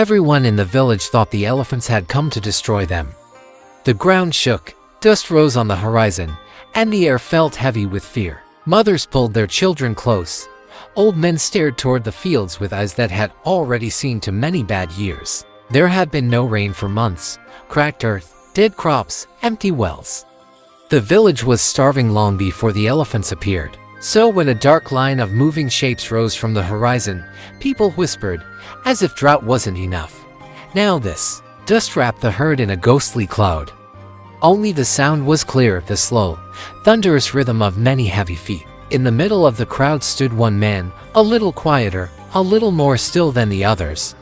Everyone in the village thought the elephants had come to destroy them. The ground shook, dust rose on the horizon, and the air felt heavy with fear. Mothers pulled their children close. Old men stared toward the fields with eyes that had already seen too many bad years. There had been no rain for months, cracked earth, dead crops, empty wells. The village was starving long before the elephants appeared. So when a dark line of moving shapes rose from the horizon, people whispered, as if drought wasn't enough. Now this. Dust wrapped the herd in a ghostly cloud. Only the sound was clear, the slow, thunderous rhythm of many heavy feet. In the middle of the crowd stood one man, a little quieter, a little more still than the others.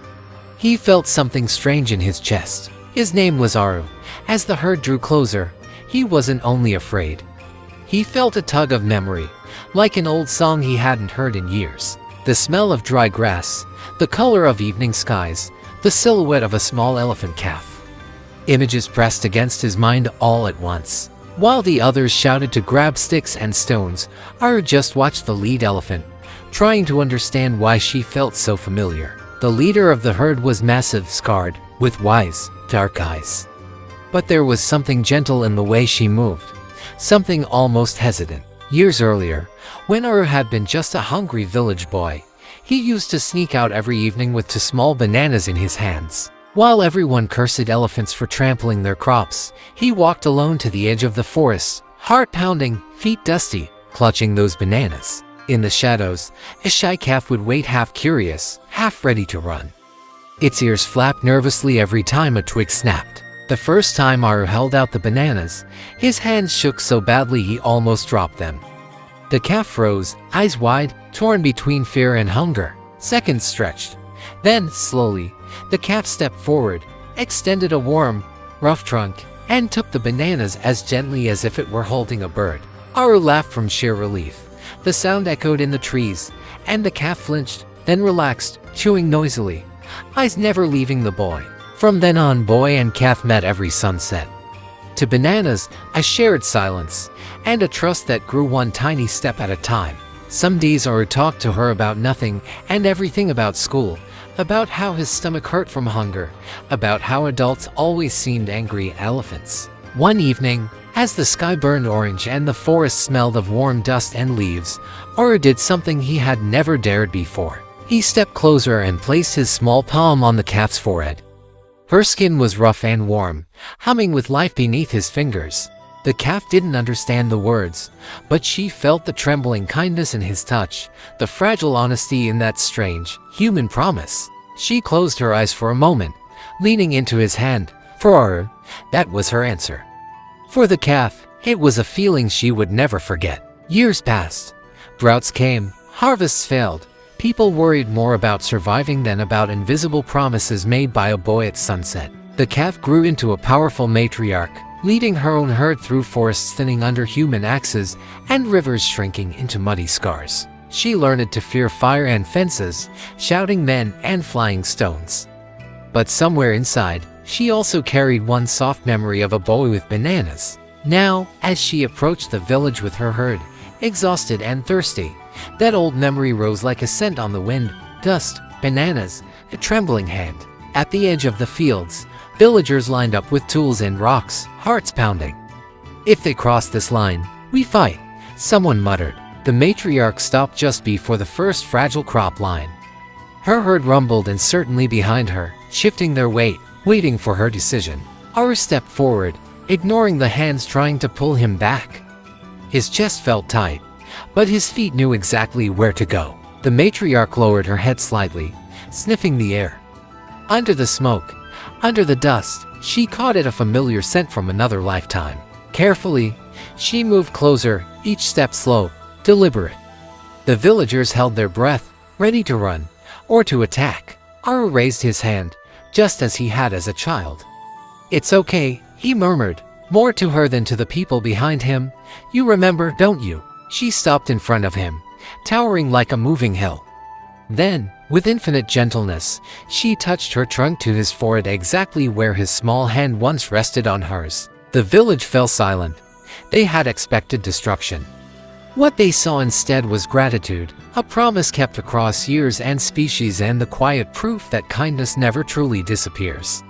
He felt something strange in his chest. His name was Aru. As the herd drew closer, he wasn't only afraid. He felt a tug of memory, like an old song he hadn't heard in years. The smell of dry grass, the color of evening skies, the silhouette of a small elephant calf. Images pressed against his mind all at once. While the others shouted to grab sticks and stones, Aru just watched the lead elephant, trying to understand why she felt so familiar. The leader of the herd was massive, scarred, with wise, dark eyes. But there was something gentle in the way she moved, something almost hesitant. Years earlier, when Aru had been just a hungry village boy, he used to sneak out every evening with two small bananas in his hands. While everyone cursed elephants for trampling their crops, he walked alone to the edge of the forest, heart pounding, feet dusty, clutching those bananas. In the shadows, a shy calf would wait, half curious, half ready to run. Its ears flapped nervously every time a twig snapped. The first time Aru held out the bananas, his hands shook so badly he almost dropped them. The calf froze, eyes wide, torn between fear and hunger. Seconds stretched. Then, slowly, the calf stepped forward, extended a warm, rough trunk, and took the bananas as gently as if it were holding a bird. Aru laughed from sheer relief. The sound echoed in the trees, and the calf flinched, then relaxed, chewing noisily, eyes never leaving the boy. From then on, boy and calf met every sunset. To bananas, a shared silence, and a trust that grew one tiny step at a time. Some days Aru talked to her about nothing and everything, about school, about how his stomach hurt from hunger, about how adults always seemed angry elephants. One evening, as the sky burned orange and the forest smelled of warm dust and leaves, Aru did something he had never dared before. He stepped closer and placed his small palm on the calf's forehead. Her skin was rough and warm, humming with life beneath his fingers. The calf didn't understand the words, but she felt the trembling kindness in his touch, the fragile honesty in that strange, human promise. She closed her eyes for a moment, leaning into his hand. For Aru, that was her answer. For the calf, it was a feeling she would never forget. Years passed. Droughts came, harvests failed. People worried more about surviving than about invisible promises made by a boy at sunset. The calf grew into a powerful matriarch, leading her own herd through forests thinning under human axes and rivers shrinking into muddy scars. She learned to fear fire and fences, shouting men and flying stones. But somewhere inside, she also carried one soft memory of a boy with bananas. Now, as she approached the village with her herd, exhausted and thirsty, that old memory rose like a scent on the wind. Dust, bananas, a trembling hand. At the edge of the fields, villagers lined up with tools and rocks, hearts pounding. "If they cross this line, we fight," someone muttered. The matriarch stopped just before the first fragile crop line. Her herd rumbled uncertainly behind her, shifting their weight, waiting for her decision. Aru stepped forward, ignoring the hands trying to pull him back. His chest felt tight, but his feet knew exactly where to go. The matriarch lowered her head slightly, sniffing the air. Under the smoke, under the dust, she caught a familiar scent from another lifetime. Carefully, she moved closer, each step slow, deliberate. The villagers held their breath, ready to run, or to attack. Aru raised his hand, just as he had as a child. "It's okay," he murmured, more to her than to the people behind him. "You remember, don't you?" She stopped in front of him, towering like a moving hill. Then, with infinite gentleness, she touched her trunk to his forehead, exactly where his small hand once rested on hers. The village fell silent. They had expected destruction. What they saw instead was gratitude, a promise kept across years and species, and the quiet proof that kindness never truly disappears.